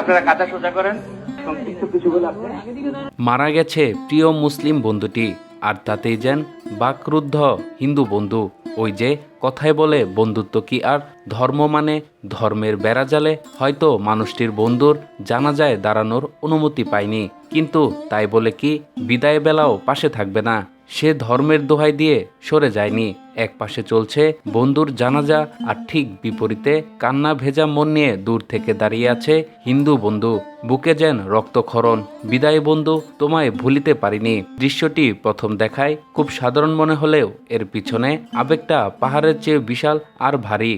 আপনারা কাঁচা সোজা করেন। সংক্ষিপ্ত কিছু বলে আপনি। মারা গেছে প্রিয় মুসলিম বন্ধুটি, আর তাতেই যেন বাকরুদ্ধ হিন্দু বন্ধু। ওই যে কথায় বলে, বন্ধুত্ব কি আর ধর্ম মানে? ধর্মের বেড়াজালে হয়তো মানুষটির বন্ধুর জানাজায় দাঁড়ানোর অনুমতি পায়নি, কিন্তু তাই বলে কি বিদায় বেলাও পাশে থাকবে না? সে ধর্মের দোহাই দিয়ে সরে যায়নি। এক পাশে চলছে বন্ধুর জানাজা, আর ঠিক বিপরীতে কান্না ভেজা মন নিয়ে দূর থেকে দাঁড়িয়ে আছে হিন্দু বন্ধু। বুকে যেন রক্তক্ষরণ। বিদায় বন্ধু, তোমায় ভুলিতে পারিনি। দৃশ্যটি প্রথম দেখায় খুব সাধারণ মনে হলেও এর পিছনে আবেগটা পাহাড়ের চেয়ে বিশাল আর ভারী।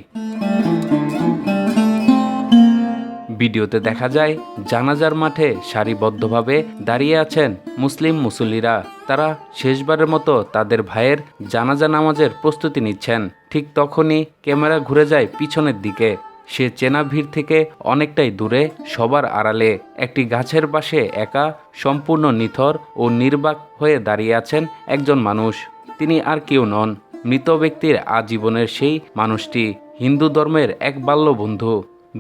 ভিডিওতে দেখা যায় জানাজার মাঠে সারিবদ্ধভাবে দাঁড়িয়ে আছেন মুসলিম মুসল্লিরা। তারা শেষবারের মতো তাদের ভাইয়ের জানাজা নামাজের প্রস্তুতি নিচ্ছেন। ঠিক তখনই ক্যামেরা ঘুরে যায় পিছনের দিকে। সে চেনা ভিড় থেকে অনেকটাই দূরে, সবার আড়ালে একটি গাছের পাশে একা, সম্পূর্ণ নিথর ও নির্বাক হয়ে দাঁড়িয়ে আছেন একজন মানুষ। তিনি আর কেউ নন, মৃত ব্যক্তির আজীবনের সেই মানুষটি, হিন্দু ধর্মের এক বাল্য বন্ধু।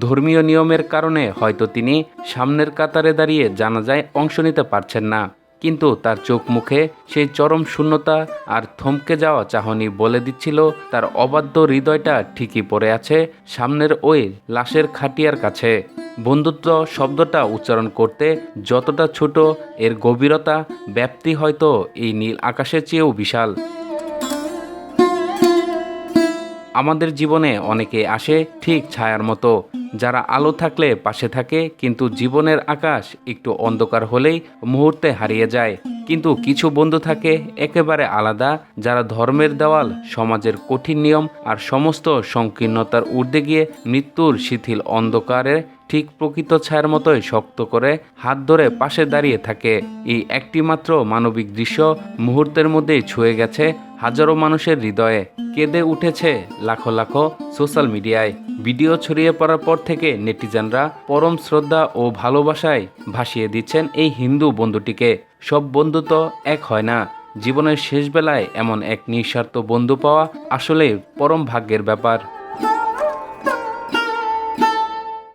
ধর্মীয় নিয়মের কারণে হয়তো তিনি সামনের কাতারে দাঁড়িয়ে জানাজায় অংশ নিতে পারছেন না, কিন্তু তার চোখ মুখে সেই চরম শূন্যতা আর থমকে যাওয়া চাহনি বলে দিচ্ছিল তার অবাধ্য হৃদয়টা ঠিকই পড়ে আছে সামনের ওই লাশের খাটিয়ার কাছে। বন্ধুত্ব শব্দটা উচ্চারণ করতে যতটা ছোট, এর গভীরতা, ব্যাপ্তি হয়তো এই নীল আকাশের চেয়েও বিশাল। আমাদের জীবনে অনেকে আসে ঠিক ছায়ার মতো, যারা আলো থাকলে পাশে থাকে, কিন্তু জীবনের আকাশ একটু অন্ধকার হলেই মুহূর্তে হারিয়ে যায়। কিন্তু কিছু বন্ধু থাকে একেবারে আলাদা, যারা ধর্মের দেওয়াল, সমাজের কঠিন নিয়ম আর সমস্ত সংকীর্ণতার ঊর্ধ্বে গিয়ে মৃত্যুর শিথিল অন্ধকারে ঠিক প্রকৃত ছায়ার মতোই শক্ত করে হাত ধরে পাশে দাঁড়িয়ে থাকে। এই একটি মাত্র মানবিক দৃশ্য মুহূর্তের মধ্যেই ছুঁয়ে গেছে হাজারো মানুষের হৃদয়ে, কেঁদে উঠেছে লাখো লাখো সোশ্যাল মিডিয়ায়। ভিডিও ছড়িয়ে পড়ার পর থেকে নেটিজেনরা পরম শ্রদ্ধা ও ভালোবাসায় ভাসিয়ে দিচ্ছেন এই হিন্দু বন্ধুটিকে। সব বন্ধু তো এক হয় না। জীবনের শেষ বেলায় এমন এক নিঃস্বার্থ বন্ধু পাওয়া আসলে পরম ভাগ্যের ব্যাপার।